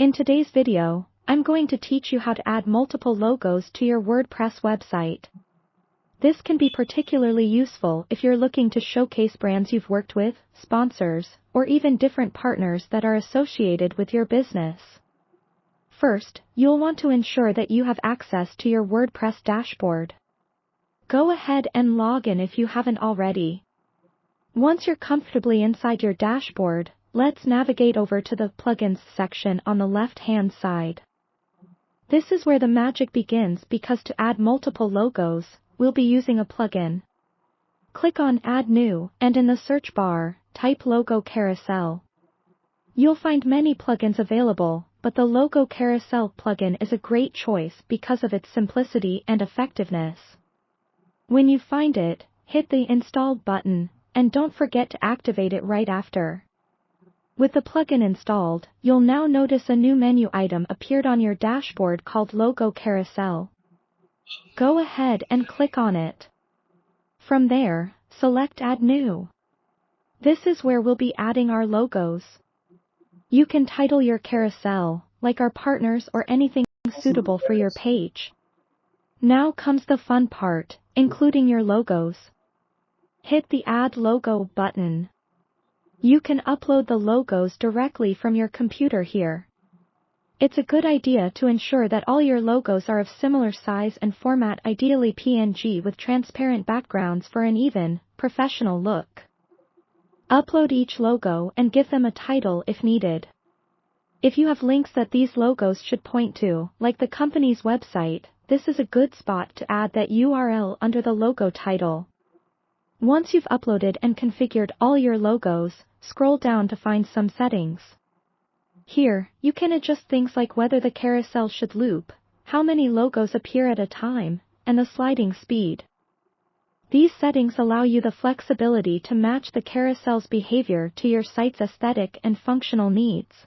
In today's video, I'm going to teach you how to add multiple logos to your WordPress website. This can be particularly useful if you're looking to showcase brands you've worked with, sponsors, or even different partners that are associated with your business. First, you'll want to ensure that you have access to your WordPress dashboard. Go ahead and log in if you haven't already. Once you're comfortably inside your dashboard, let's navigate over to the Plugins section on the left-hand side. This is where the magic begins because to add multiple logos, we'll be using a plugin. Click on Add New, and in the search bar, type Logo Carousel. You'll find many plugins available, but the Logo Carousel plugin is a great choice because of its simplicity and effectiveness. When you find it, hit the Install button, and don't forget to activate it right after. With the plugin installed, you'll now notice a new menu item appeared on your dashboard called Logo Carousel. Go ahead and click on it. From there, select Add New. This is where we'll be adding our logos. You can title your carousel, like our partners or anything suitable for your page. Now comes the fun part, including your logos. Hit the Add Logo button. You can upload the logos directly from your computer here. It's a good idea to ensure that all your logos are of similar size and format, ideally PNG with transparent backgrounds for an even, professional look. Upload each logo and give them a title if needed. If you have links that these logos should point to, like the company's website, this is a good spot to add that URL under the logo title. Once you've uploaded and configured all your logos, scroll down to find some settings. Here, you can adjust things like whether the carousel should loop, how many logos appear at a time, and the sliding speed. These settings allow you the flexibility to match the carousel's behavior to your site's aesthetic and functional needs.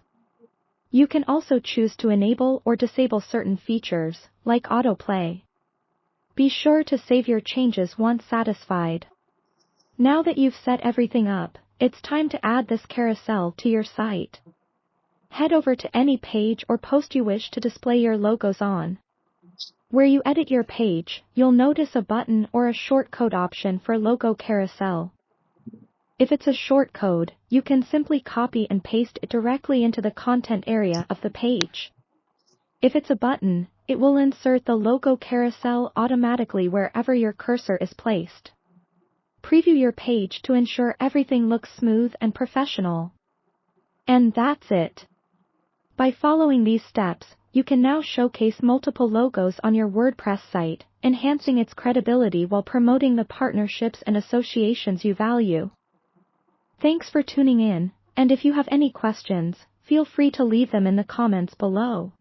You can also choose to enable or disable certain features, like autoplay. Be sure to save your changes once satisfied. Now that you've set everything up, it's time to add this carousel to your site. Head over to any page or post you wish to display your logos on. Where you edit your page, you'll notice a button or a shortcode option for Logo Carousel. If it's a shortcode, you can simply copy and paste it directly into the content area of the page. If it's a button, it will insert the Logo Carousel automatically wherever your cursor is placed. Preview your page to ensure everything looks smooth and professional. And that's it. By following these steps, you can now showcase multiple logos on your WordPress site, enhancing its credibility while promoting the partnerships and associations you value. Thanks for tuning in, and if you have any questions, feel free to leave them in the comments below.